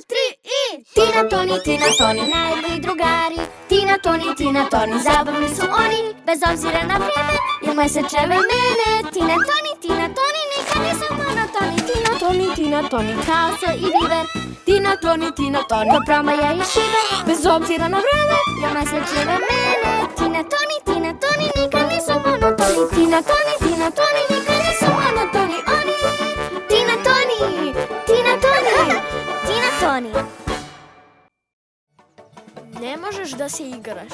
tri i... Tina, Toni, najbolji drugari. Tina, Toni, zabavni su oni. Bez obzira na vreme i mesečeve mene. Tina, Toni, nikad nisu monotoni. Tina, Toni, kaso i biber. Tina, Toni, ko promaja i šiber. Bez obzira na vreme i mesečeve mene. Tina, Toni, nikad nisu monotoni. Tina, Toni, nikad nisu monotoni. Oni, Tina, Toni. Ne možeš da se igraš.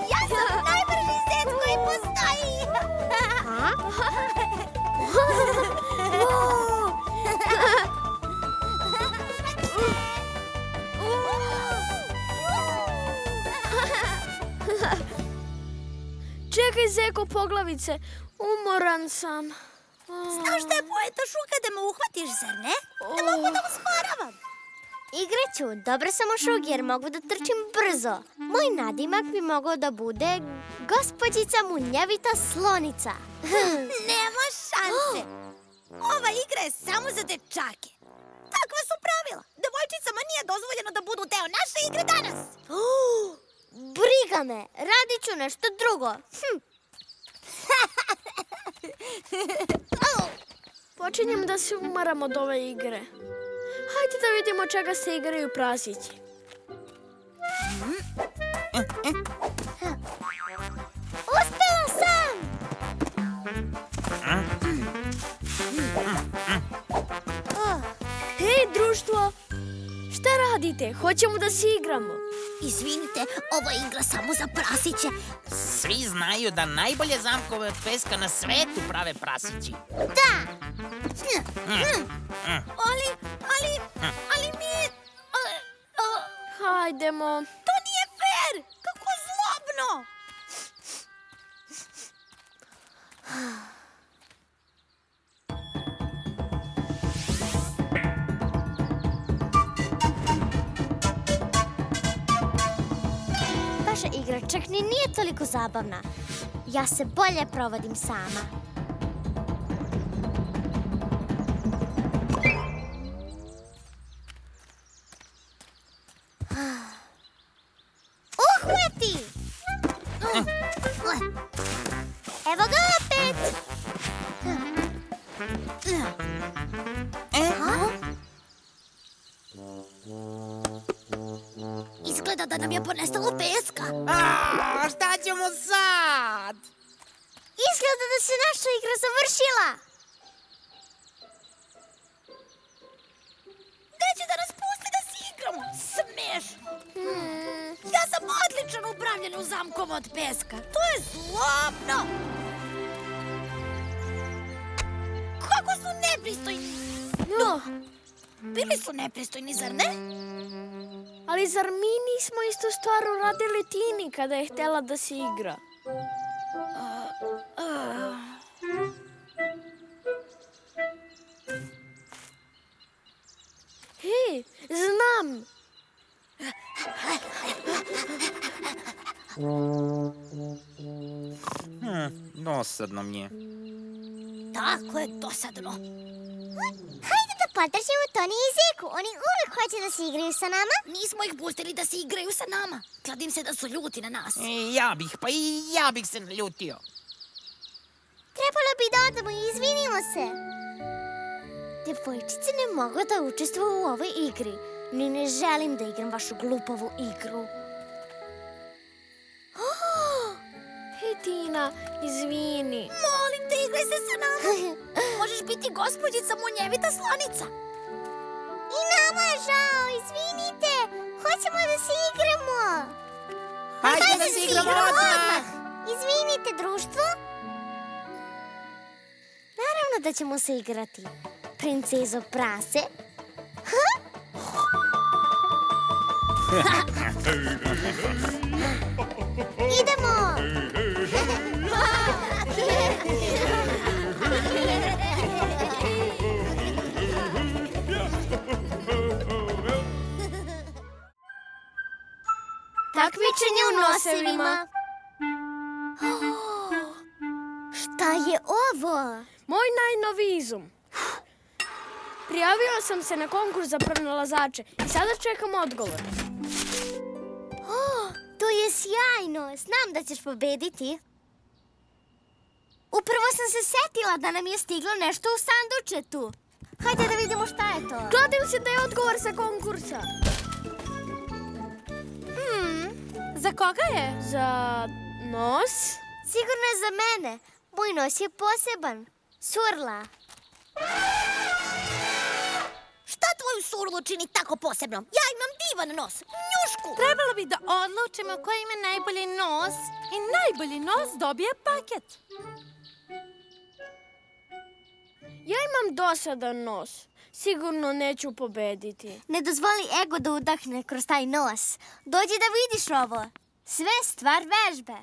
Ja sam najbrži zec koji postoji. Čekaj, zeko poglavice, umoran sam. Znaš da je pojeta šuka da me uhvatiš, zar ne? Ne mogu da usporavam. Igraću, dobro sam u šugi jer mogu da trčim brzo. Moj nadimak bi mogao da bude gospođica Munjevita slonica. Nema šanse. Ova igra je samo za dečake. Takva su pravila. Devojčicama nije dozvoljeno da budu deo naše igre danas. Briga me, radit ću nešto drugo. Počinjem da se umaram od ove igre. Hajde da vidimo čega se igraju prasići. Uspela sam! Hej, društvo! Šta radite? Hoćemo da se igramo. Izvinite, ova igra samo za prasiće. Svi znaju da najbolje zamkove od peska na svetu prave prasići. Da! Ali mi... Hajdemo. To nije fair! Kako zlobno! Vaša igra čak ni nije toliko zabavna. Ja se bolje provodim sama. Uhvati! Evo ga opet! Izgleda da nam je ponestalo peska. Šta ćemo sad? Izgleda da se naša igra završila. Neće da nas pusti da se igramo. Smešno. Ja sam odličan u upravljanju zamkova od peska. To je zlobno. Kako su nepristojni. No, Bili su nepristojni, zar ne? ali zar mi nismo istu stvar uradili Tini kada je htjela da se igra? Hej, znam! Dosadno mi je. Tako je dosadno. Hajde da podržimo Toni i Zeku. Oni uvek hoće da se igraju sa nama. Nismo ih pustili da se igraju sa nama. Kladim se da su ljuti na nas. Ja bih se naljutio. Trebalo bi da odemo i izvinimo se. Devojčice ne mogu da učestvuju u ovoj igri. Ni ne želim da igram vašu glupavu igru. Hej, Tina, izvini. Molim te, igraj se sa nama. Možeš biti gospođica Munjevita slonica. I nama je žao, izvinite. Hoćemo da se igramo. Hajde da se igramo odmah. Izvinite, društvo. Naravno da ćemo se igrati. Princezo prase. Idemo! Takmičenje u nosevima. Šta je ovo? Moj najnoviji izum. Prijavio sam se na konkurs za pronalazače i sada čekam odgovor. To je sjajno. Znam da ćeš pobediti. Upravo sam se setila da nam je stiglo nešto u sandučetu. Hajde da vidimo šta je to. Kladim se da je odgovor sa konkursa. Za koga je? Za nos? Sigurno je za mene. Moj nos je poseban. Surla. Šta tvoju surlu čini tako posebno? Ja imam divan nos, njušku. Trebalo bi da odlučimo ko ima najbolji nos i najbolji nos dobije paket. Ja imam dosadan nos. Sigurno neću pobediti. Ne dozvoli ego da udahne kroz taj nos. Dođi da vidiš ovo. Sve stvar vežbe.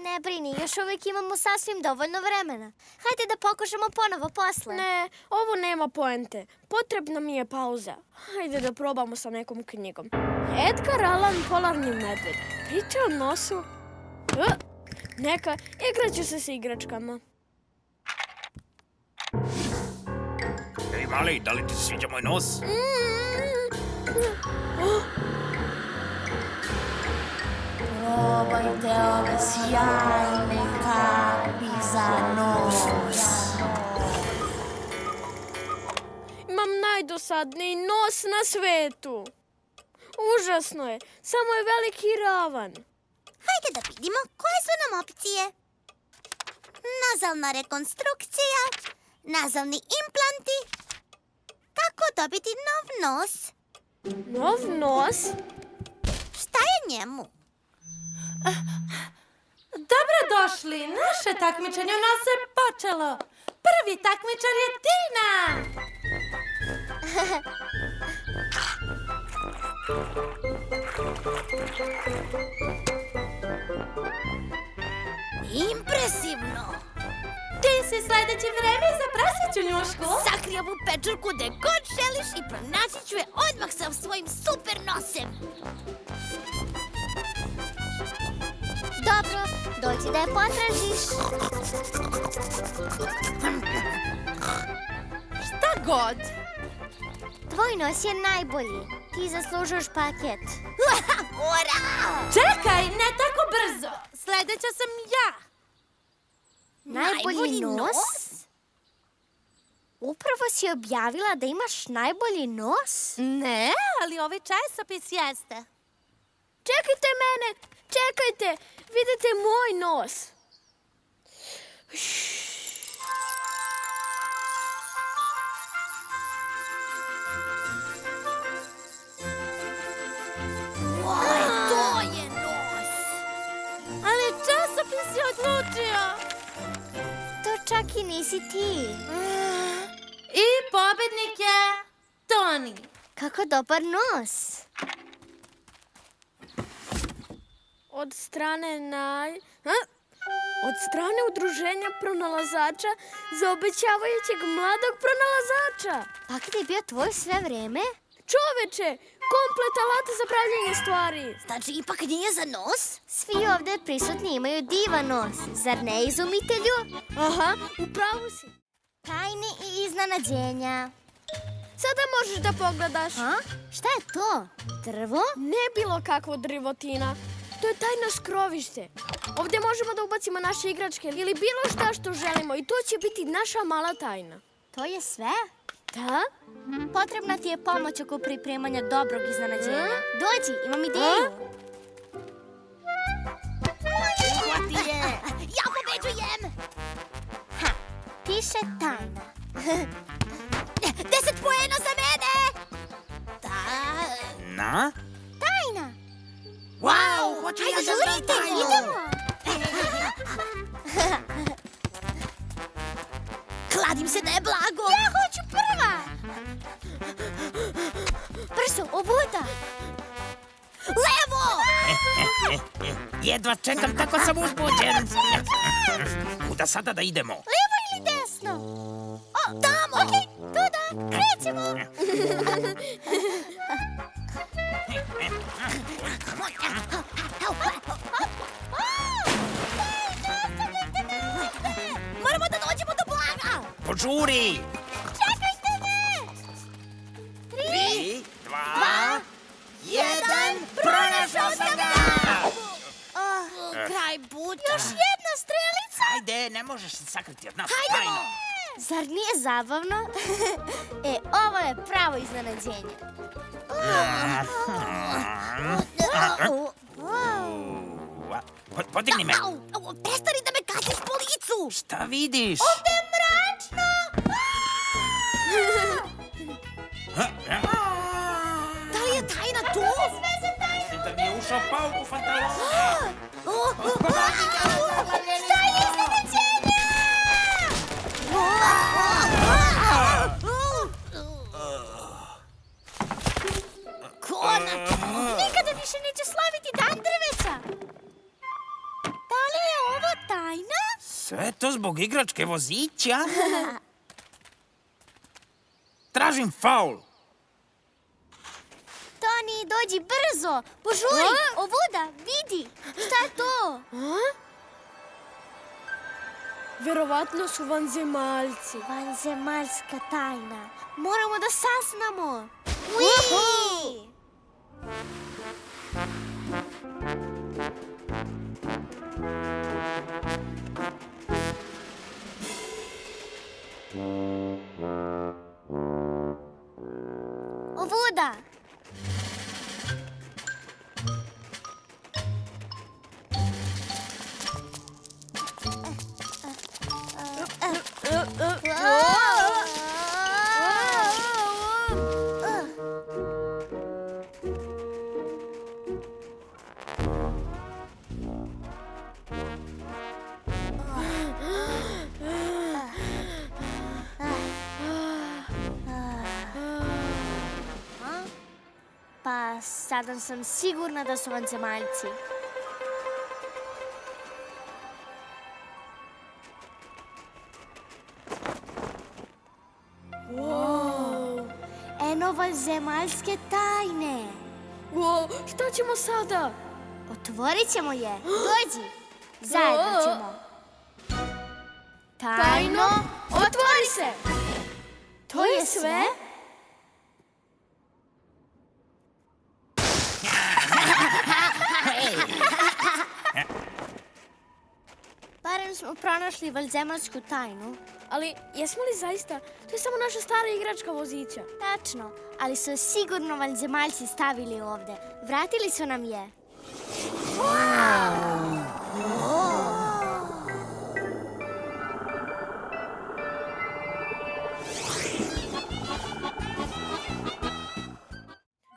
Ne brini, još uvijek imamo sasvim dovoljno vremena. Hajde da pokušamo ponovo posle. Ne, ovo nema poente. Potrebna mi je pauza. Hajde da probamo sa nekom knjigom. Edgar Allan Polarni medved. Priča o nosu. Neka, igraću se sa igračkama. Ej, mali, da li ti se sviđa moj nos? Probajte ove sjajne kapi za nos. Imam najdosadniji nos na svetu. Užasno je. Samo je veliki i ravan. Hajde da vidimo koje su nam opcije. Nazalna rekonstrukcija, nazalni implanti. Kako dobiti nov nos? Nov nos? Šta je njemu? Dobrodošli, naše takmičenje u nos je počelo. Prvi takmičar je Tina. Impresivno! Ti si sljedeće vreme za prasiću njušku. Sakri ovu pečurku gde god želiš i pronaći ću je odmah sa svojim super nosem. Dobro, dođi da je potražiš. Šta god. Tvoj nos je najbolji. Ti zaslužuješ paket. Ura! Čekaj, ne tako brzo. Sljedeća sam ja. Najbolji nos? Upravo si objavila da imaš najbolji nos? Ne, ali ovaj časopis jeste. Čekajte mene! Čekajte! Vidite moj nos. To je nos! Ali časopis je odlučio. To čak i nisi ti. I pobednik je Toni. Kako dobar nos. Od strane udruženja pronalazača za obećavajućeg mladog pronalazača. Paket je bio tvoj sve vreme? Čoveče, komplet alata za pravljenje stvari. Znači, ipak nije za nos? Svi ovdje prisutni imaju divan nos. Zar ne, izumitelju? Aha, upravo si. Tajne i iznenađenja. Sada možeš da pogledaš. A? Šta je to? Drvo? Ne bilo kakvo drvotina. To je tajno skrovište. Ovdje možemo da ubacimo naše igračke ili bilo šta što želimo i to će biti naša mala tajna. To je sve? Da? Potrebna ti je pomoć oko pripremanja dobrog iznenađenja. Dođi, imam ideju. Uhvati je! Ja pobeđujem! Piše tajna. 10 poena za mene! Na? Tajna! Wow, hoću ja da znam Žurite, tajnu. idemo! Kladim se da je blago! Ja hoću prva! Jedva čekam, tako sam uzbuđen. Kuda sada da idemo? Lijevo ili desno? O, tamo! Okej, tuda, krećemo! Moramo da dođemo do blaga! Požuri! Čekajte me! 3, 2, 1, pronašao sam ga! Kraj puta. Još jedna strelica! Ajde, ne možeš se sakriti od nas. Hajdemo! Tajno. Zar nije zabavno? Ovo je pravo iznenađenje. Podigni me. Au, prestani da me kaziš po licu! Šta vidiš? Ovde je mračno! Da li je tajna tu? Mislim da mi je ušao pauk u fantalonu. Šta je iznenađenje? Konačno! Nikada više neće slaviti dan drveća. Da li je ovo tajna? Sve to zbog igračke vozića? Tražim faul. Toni, dođi brzo! Požuri! Ovuda, vidi! Šta je to? Verovatno su vanzemaljci. Vanzemaljska tajna. Moramo da saznamo. Ui! Ovuda! Pa sada sam sigurna da su vanzemaljci. Eno vanzemaljske tajne. Wow, šta ćemo sada? Otvorit ćemo je. Dođi. Zajedno ćemo. Tajno, otvori se! To je sve? Barem smo pronašli vanzemaljsku tajnu. Ali jesmo li zaista? To je samo naša stara igračka vozića. Tačno, ali su je sigurno vanzemaljci stavili ovde. Vratili su nam je.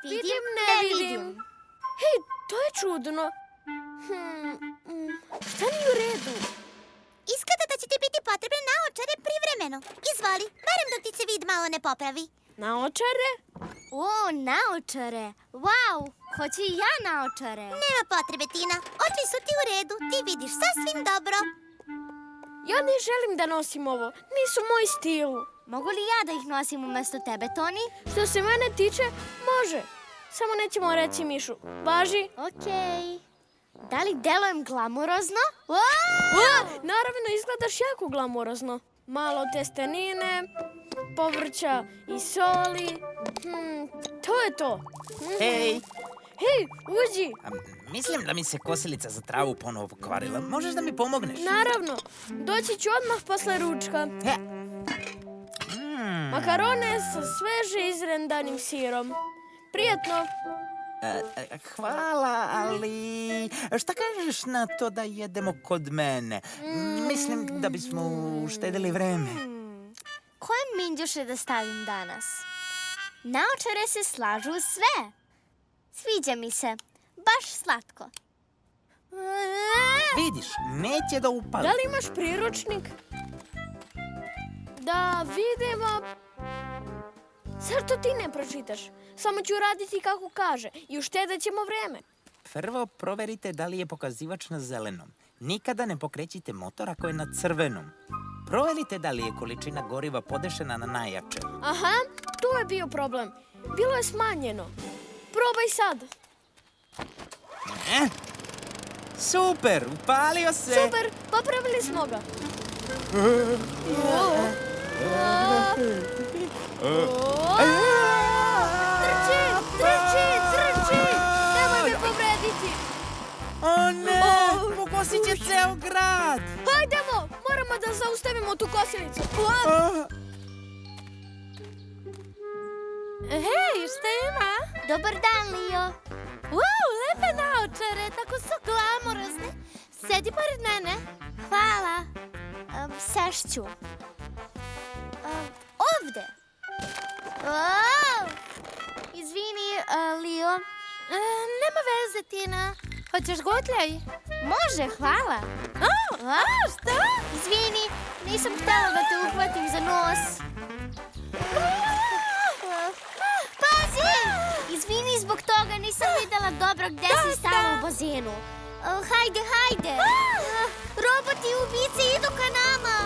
Vidim, ne vidim. Hej, to je čudno. Šta nije u redu? Izgleda da će ti biti potrebne naočare privremeno. Izvoli, barem dok ti se vid malo ne popravi. Naočare? O, naočare. Wow, hoću i ja naočare. Nema potrebe, Tina. Oči su ti u redu, ti vidiš sasvim dobro. Ja ne želim da nosim ovo. Nisu moj stil. Mogu li ja da ih nosim umesto tebe, Toni? Što se mene tiče, može. Samo nećemo reći Mišu. Važi? Okej. Da li delujem glamurozno? Naravno, izgledaš jako glamurozno. Malo testenine, povrća i soli. To je to. Hej, Hej, uđi. mislim da mi se kosilica za travu ponovo pokvarila. Možeš da mi pomogneš? Naravno, doći ću odmah posle ručka. Makarone sa sveže izrendanim sirom. Prijetno. Hvala, ali šta kažeš na to da jedemo kod mene? Mislim da bismo uštedili vreme. Koje minđuše da stavim danas? Naočare se slažu u sve. Sviđa mi se. Baš slatko. Vidiš, neće da upali. Da li imaš priručnik? Da vidimo. Zašto ti ne pročitaš? Samo ću raditi kako kaže i uštedat ćemo vreme. Prvo proverite da li je pokazivač na zelenom. Nikada ne pokrećite motor ako je na crvenom. Proverite da li je količina goriva podešena na najjače. Aha, tu je bio problem. Bilo je smanjeno. Probaj sad. Super, upalio se! Super, popravili smo ga. Trči! Nemoj me povrediti. O ne, pokosit će ceo grad! Hajdemo, moramo da zaustavimo tu kosilicu. Hej, šta ima? Dobar dan, Lio. Wow, lepe naočare, tako su glamorozne. Sedi pored mene. Hvala. Sešću. Ovde. Izvini, Lio. Nema veze, Tina. Hoćeš gotljaj? Može, hvala. Šta? Izvini, nisam htjela da te uhvatim za nos. Pazi! Izvini, zbog toga nisam videla dobro gde si stala u bazenu. Hajde! Roboti i ubice idu ka nama.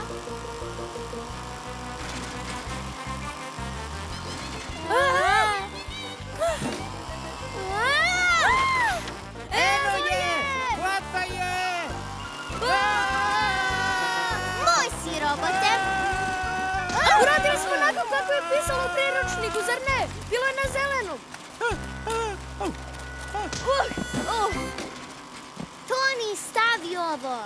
Eno je! Hvata je! Moj si, robote. Uradili smo onako kako je pisalo u priručniku, zar ne? Bilo je na zelenom. Toni, stavi ovo.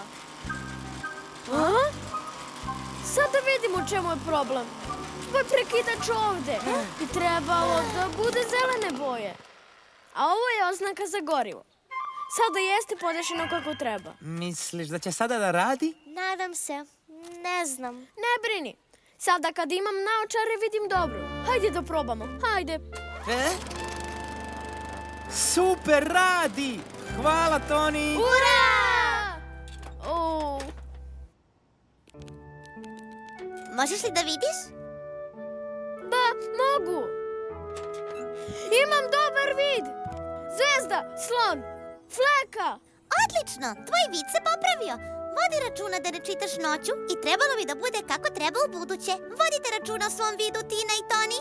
Sad da vidimo u čemu je problem. Što je prekidač ovde? Bi trebalo da bude zelene boje. A ovo je oznaka za gorivo. Sada jeste podešeno kako treba. Misliš da će sada da radi? Nadam se. Ne znam. Ne brini. Sada kad imam naočare vidim dobro. Hajde da probamo. Hajde. Super, radi! Hvala, Toni! Ura! Možeš li da vidiš? Da, mogu. Imam dobar vid. Zvezda, slon, fleka. Odlično, tvoj vid se popravio. Vodi računa da ne čitaš noću i trebalo bi da bude kako treba u buduće. Vodite računa o svom vidu, Tina i Toni.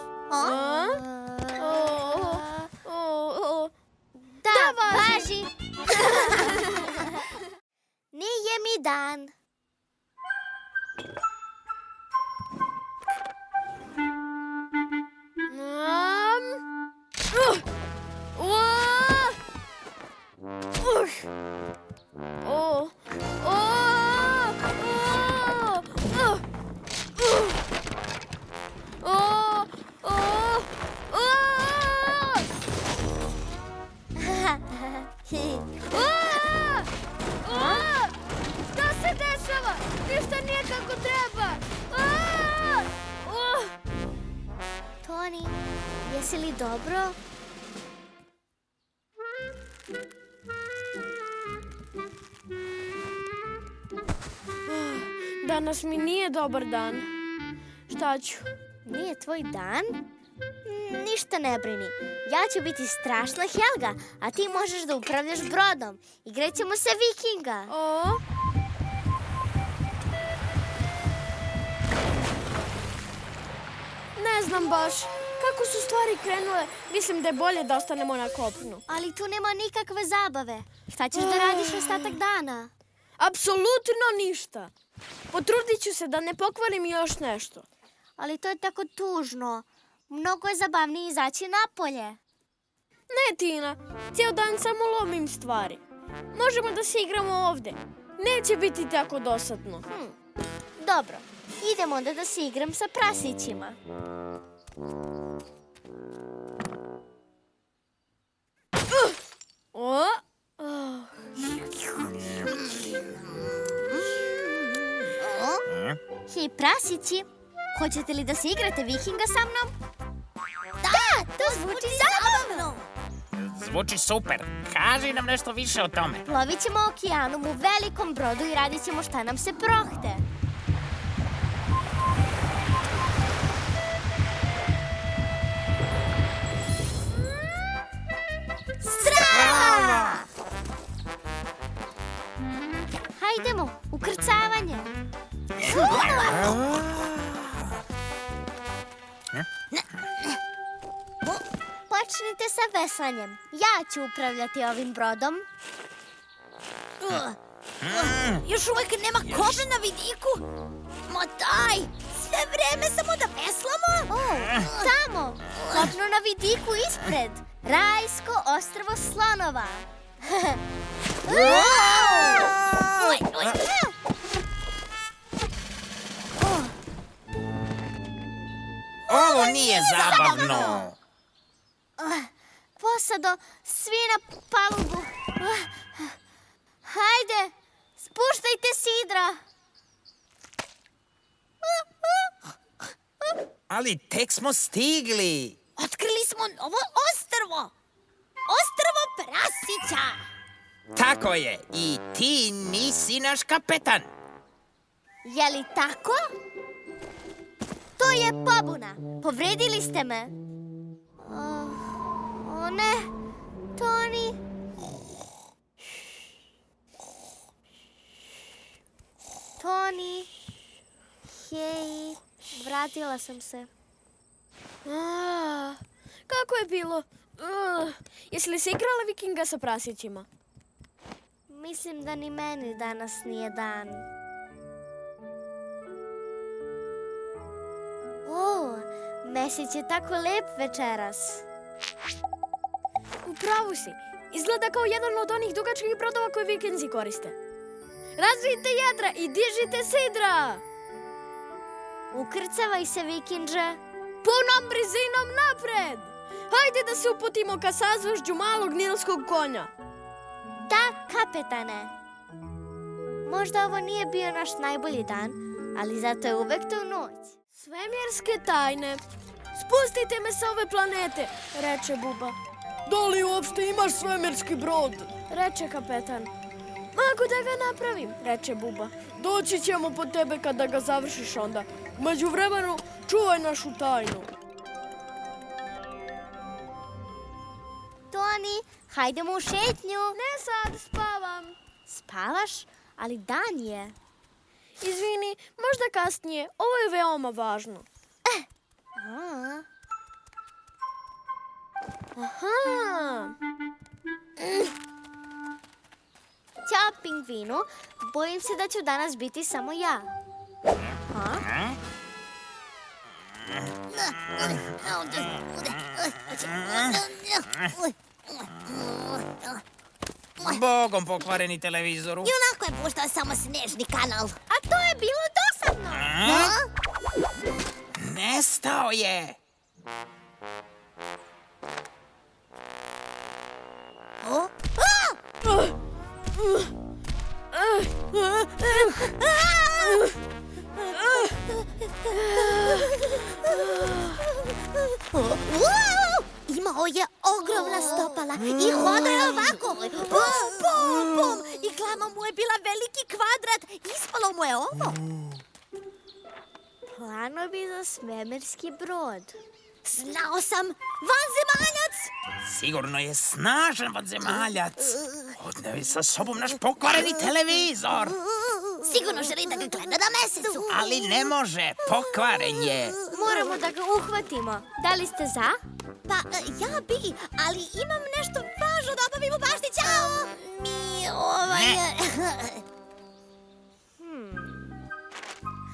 Da, važi. Nije mi dan. Šta se dešava? Ništa nije kako treba. Toni, jesi li dobro? Danas mi nije dobar dan. Šta ću? Nije tvoj dan? Ništa ne brini. Ja ću biti strašna Helga, a ti možeš da upravljaš brodom. Igraćemo se Vikinga. Ne znam baš. Kako su stvari krenule, mislim da je bolje da ostanemo na kopnu. Ali tu nema nikakve zabave. Šta ćeš da radiš ostatak dana? Apsolutno ništa. Potrudit ću se da ne pokvarim još nešto. Ali to je tako tužno. Mnogo je zabavnije izaći napolje. Ne, Tina. Cijel dan samo lomim stvari. Možemo da se igramo ovde. Neće biti tako dosadno. Dobro, idemo onda da se igram sa prasićima. Hej, prasići, hoćete li da se igrate Vikinga sa mnom? Da, to zvuči zabavno. Zvuči super. Kaži nam nešto više o tome. Plovit ćemo okeanom u velikom brodu i radit ćemo šta nam se prohte. Strava! Počnite sa veslanjem. Ja ću upravljati ovim brodom. Još uvek nema kože na vidiku. Motaj, sve vreme samo da veslamo. Tamo, kopno na vidiku ispred. Rajsko ostrvo slonova. Ovo nije zabavno. Posado, svi na palubu. Hajde, spuštajte sidra. Ali tek smo stigli. Otkrili smo novo ostrvo. Ostrvo Prasića. Tako je. I ti nisi naš kapetan. Je li tako? To je pobuna. Povredili ste me. O ne, Toni. Toni. Hej, vratila sam se. Kako je bilo? Jesi li se igrala vikinga sa prasićima? Mislim da ni meni danas nije dan. O, Mesić je tako lep večeras. U pravu si. Izgleda kao jedan od onih dugačkih brodova koje vikinzi koriste. Razvijte jedra i dižite sidra! Ukrcavaj se, vikindže. Punom brzinom napred! Hajde da se uputimo ka sazvožđu malog nilskog konja. Da, kapetane. Možda ovo nije bio naš najbolji dan, ali zato je uvek tu noć. Svemirske tajne. Spustite me sa ove planete, reče Buba. Da li uopšte imaš svemirski brod? Reče kapetan. Mogu da ga napravim, reče Buba. Doći ćemo po tebe kada ga završiš onda. U međuvremenu čuvaj našu tajnu. Toni, hajdemo u šetnju. Ne sad, spavam. Spavaš? Ali dan je. Izvini, možda kasnije. Ovo je veoma važno. Aha. Ćao, pingvinu. Bojim se da ću danas biti samo ja. Bogom pokvareni televizoru. I onako je puštao samo snežni kanal. A to je bilo dosadno. Nestao je. Imao je ogromna stopala i hodao je ovako. Bum, bum, bum. I glava mu je bila veliki kvadrat. Ispalo mu je ovo. Planovi za svemirski brod. Znao sam, vanzemaljac. Sigurno je snažan vanzemaljac. Odneo je sa sobom naš pokvareni televizor. Sigurno želi da ga gleda na mesecu. Ali ne može, pokvaren je. Moramo da ga uhvatimo. Da li ste za? Pa, ja bi, ali imam nešto važno da obavim u bašti. Ćao!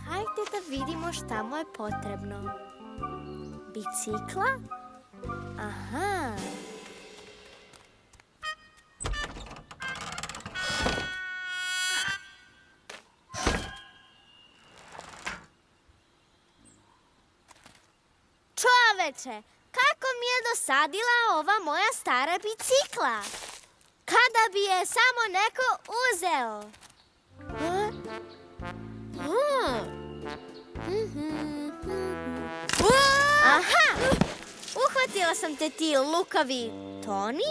Hajde da vidimo šta mu je potrebno. Bicikla? Aha. Čoveče, kako mi je dosadila ova moja stara bicikla. Kada bi je samo neko uzeo. Aha! Uhvatila sam te ti lukavi. Toni?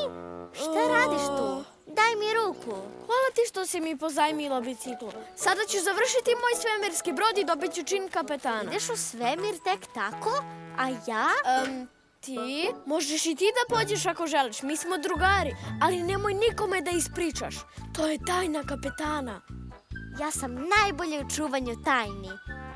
Šta radiš tu? Daj mi ruku. Hvala ti što si mi pozajmila biciklu. Sada ću završiti moj svemirski brod i dobit ću čin kapetana. Ideš u svemir tek tako? A ja? Ti? Možeš i ti da pođeš ako želiš. Mi smo drugari, ali nemoj nikome da ispričaš. To je tajna kapetana. Ja sam najbolje u čuvanju tajni.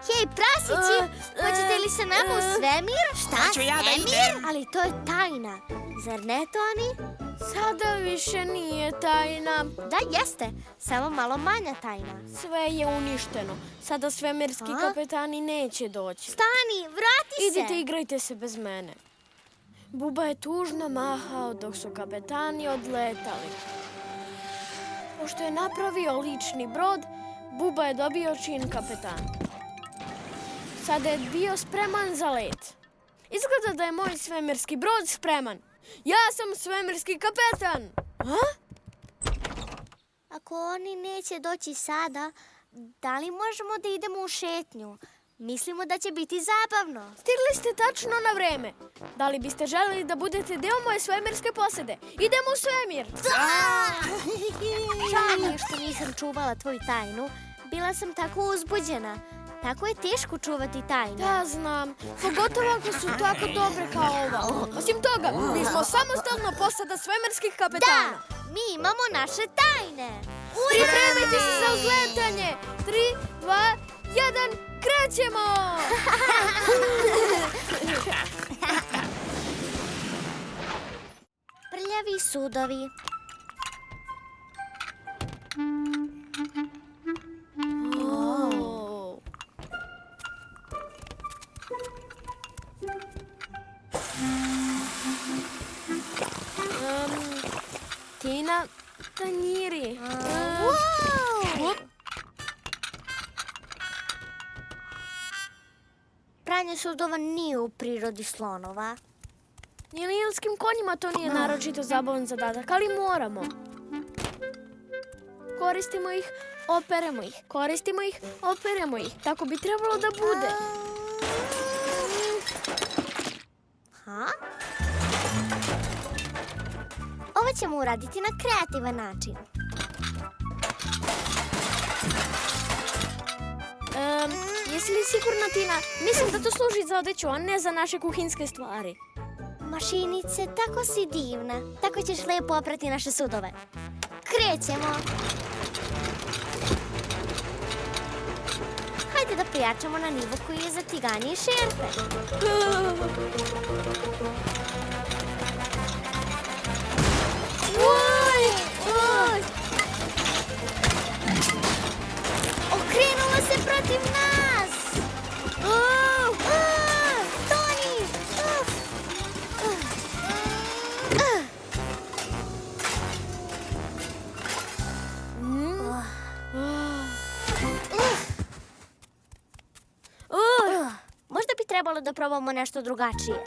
Hej, prasići, hoćete li sa nama u svemir? Šta, Hoću ja da svemir? idem. Ali to je tajna, zar ne, Toni? Sada više nije tajna. Da, jeste, samo malo manja tajna. Sve je uništeno. Sada svemirski A? kapetani neće doći. Stani, vrati se! Idite, igrajte se bez mene. Buba je tužno mahao dok su kapetani odletali. Pošto je napravio lični brod, Buba je dobio čin kapetana. Sada je bio spreman za let. Izgleda da je moj svemirski brod spreman. Ja sam svemirski kapetan! A? Ako oni neće doći sada, da li možemo da idemo u šetnju? Mislimo da će biti zabavno. Stigli ste tačno na vreme. Da li biste želeli da budete deo moje svemirske posade? Idemo u svemir! Žao mi je što nisam čuvala tvoju tajnu. Bila sam tako uzbuđena. Tako je teško čuvati tajne. Da, znam. Pogotovo ako su tako dobre kao ova. Osim toga, mi smo samostalna posada svemirskih kapetana. Da, mi imamo naše tajne. Pripremite se za uzletanje. 3, 2, 1, krećemo! Prljavi sudovi. Oh. Tina, tanjiri. Wow! Pranje sudova nije u prirodi slonova. Ni nilskim konjima to nije naročito zabavan zadatak, ali moramo. Koristimo ih, operemo ih. Koristimo ih, operemo ih. Tako bi trebalo da bude. Ha? Ovo ćemo uraditi na kreativan način. Jesi li sigurna, Tina? Mislim da to služi za odeću, a ne za naše kuhinske stvari. Mašinice, tako si divna. Tako ćeš lepo oprati naše sudove. Krećemo. Hajde da pojačamo na nivo koji je za tiganje i šerpe. Okrenula se protiv nas! Toni! Možda bi trebalo da probamo nešto drugačije.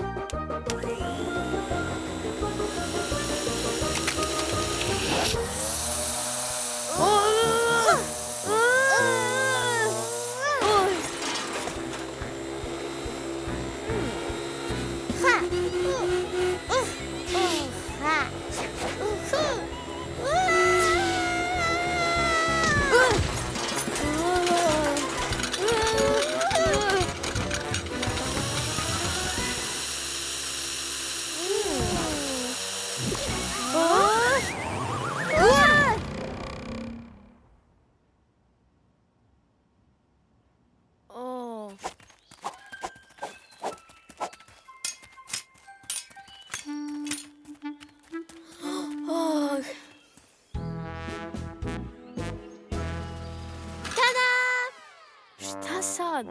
Sad?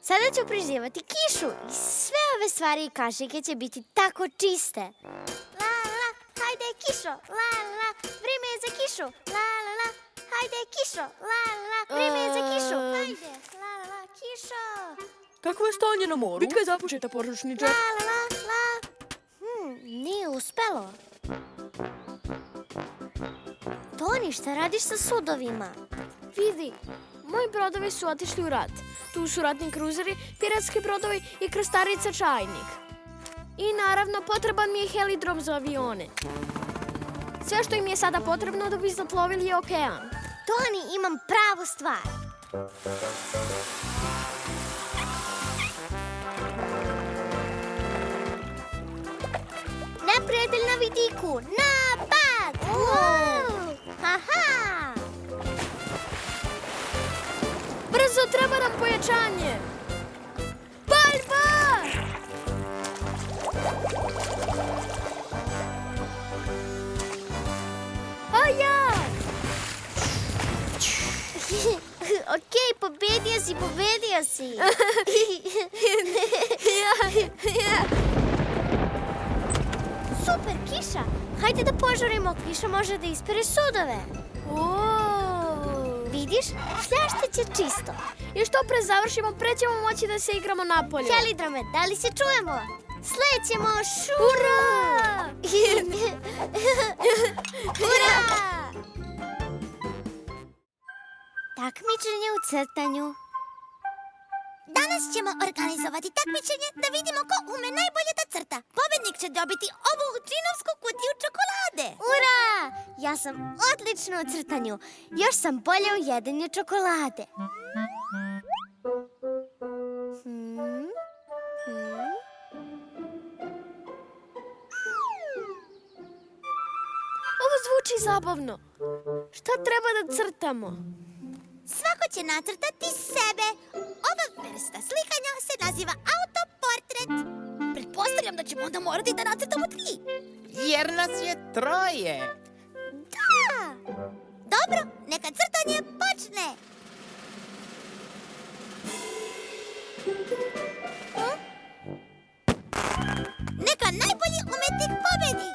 Sada ću priživati kišu i sve ove stvari i kašike će biti tako čiste. La la, hajde kišo, la la, vreme je za kišu, la la, hajde kišo, la la, vreme je za kišu, hajde, la la, kišo. Kakvo je stanje na moru? Bitka je započeta, poručniče. La la la. Nije uspelo. Toni, šta radiš sa sudovima? Vidi, moji brodovi su otišli u rat. Tu su ratni kruzeri, piratski brodovi i krstarica Čajnik. I naravno, potreban mi je helidrom za avione. Sve što im je sada potrebno da bi zaplovili je okean. Toni, imam pravu stvar. Neprijatelj na vidiku, napad! Haha! Brzo, treba nam pojačanje! Paljba! A ja! Okej, pobedio si. Super, kiša. Hajde da požurimo, kiša može da ispere sudove. Vidiš, šljaštaće čisto. I što pre završimo, pre ćemo moći da se igramo napolju. Heliodrome, da li se čujemo? Slećemo, Ura! Ura! Takmičenje u crtanju. Danas ćemo organizovati takmičenje da vidimo ko ume najbolje da crta. Pobednik će dobiti ovu džinovsku kutiju čokolade. Ura! Ja sam odlična u crtanju. Još sam bolja u jedenju čokolade. Ovo zvuči zabavno. Šta treba da crtamo? Svako će nacrtati sebe. Ova vrsta slikanja se naziva autoportret. Pretpostavljam da ćemo onda morati da nacrtamo 3. Jer nas je 3. Da! Dobro, neka crtanje počne. Neka najbolji umetnik pobedi.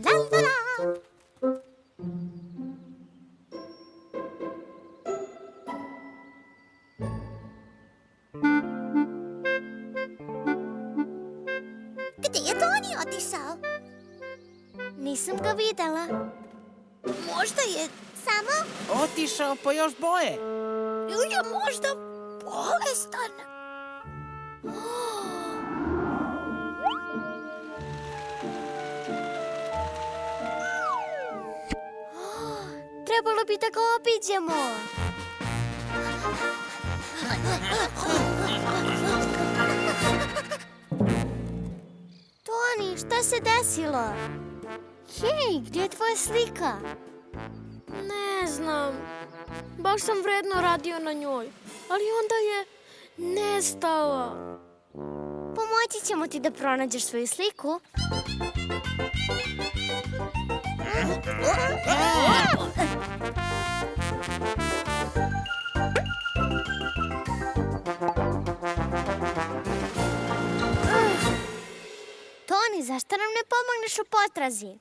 La la la. Gde je Toni otišao? Nisam ga videla. Možda je samo Otišao po još boje. ili je možda bolestan. Trebalo bi da ga obiđemo. Toni, šta se desilo? Hej, gdje je tvoja slika? Ne znam. Baš sam vredno radio na njoj. Ali onda je nestala. Pomoći ćemo ti da pronađeš svoju sliku. Toni, zašto nam ne pomogneš u potrazi?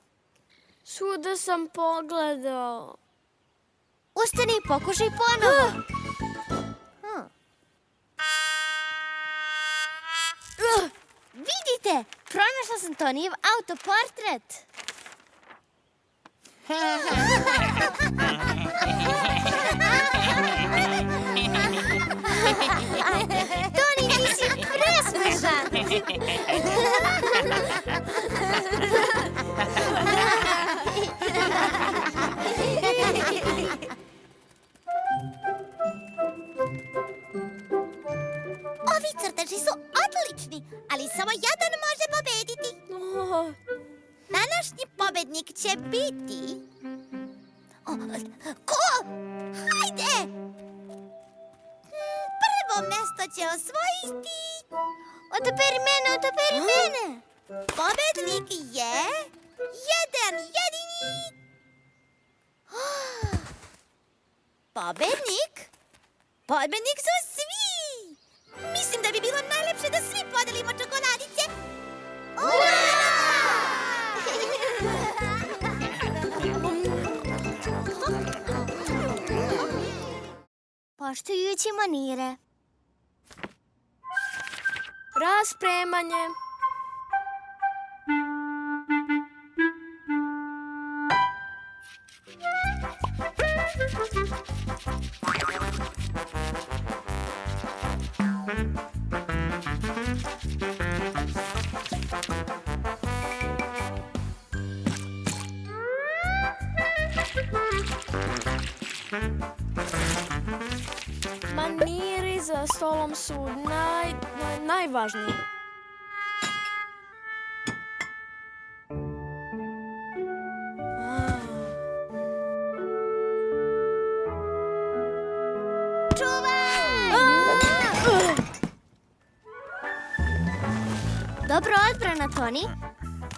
Svuda sam pogledao. Ustani i pokušaj ponovo. Vidite, pronašla sam Tonijev autoportret. Toni, ti si presmešan. Ovi crteži su odlični, ali samo jedan može pobediti. Današnji pobednik će biti... Ko? Hajde! Prvo mesto će osvojiti... Odaberi mene. Pobednik je... jedan jedini... Pobednik su svi! Mislim da bi bilo najlepše da svi podelimo čokoladice. poštujući manire. Raspremanje. Maniri za stolom su najvažniji. Dobro odbrana, Toni.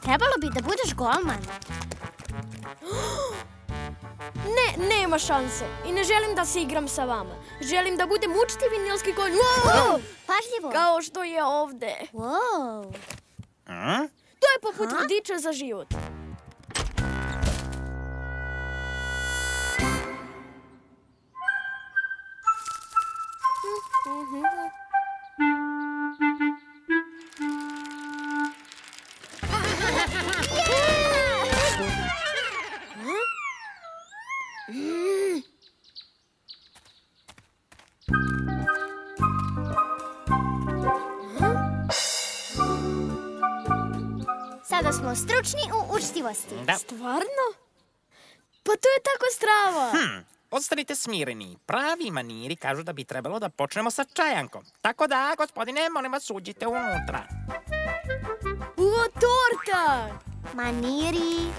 Trebalo bi da budeš golman. Ne, nema šanse. I ne želim da se igram sa vama. Želim da budem učtivi nilski konj. Wow! Pažljivo. Kao što je ovde. Wow. To je poput vodiča za život. Sada smo stručni u učtivosti. Da. Stvarno? Pa to je tako strava. Ostanite smireni. Pravi maniri kažu da bi trebalo da počnemo sa čajankom. Tako da, gospodine, molim vas, uđite unutra. Torta! Maniri.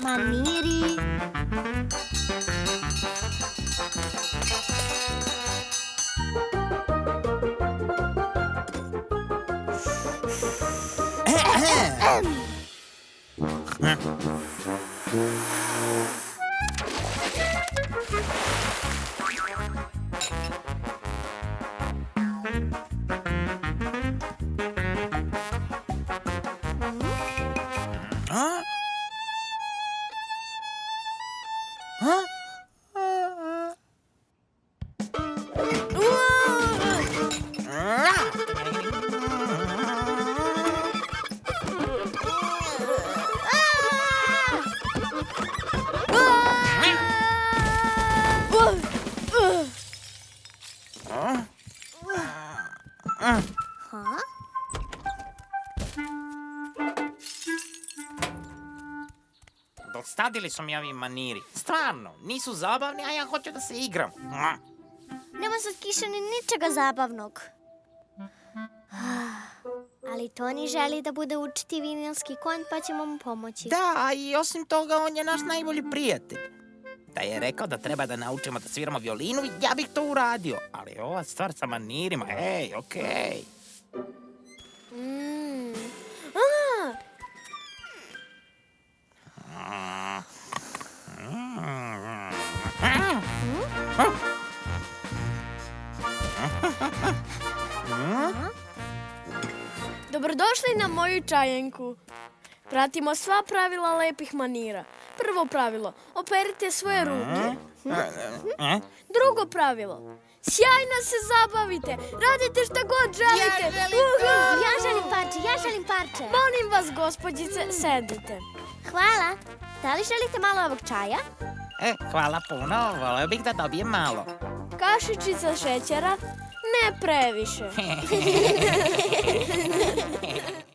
Maniri. Dosadili su mi ovi maniri. Stvarno, nisu zabavni, a ja hoću da se igram. Nema sad kiše ni ničega zabavnog. Ali Toni želi da bude učitivi nilski konj, pa ćemo mu pomoći. Da, a i osim toga, on je naš najbolji prijatelj. Da je rekao da treba da naučimo da sviramo violinu, ja bih to uradio. Ali ova stvar sa manirima, ej, okej. Dobrodošli na moju čajenku. Pratimo sva pravila lepih manira. Prvo pravilo, operite svoje ruke. Drugo pravilo, sjajno se zabavite, radite šta god želite. Ja želim parče. Molim vas, gospođice, sedite. Hvala. Da li želite malo ovog čaja? Hvala puno, voleo bih da dobijem malo. Kašičica šećera, ne previše.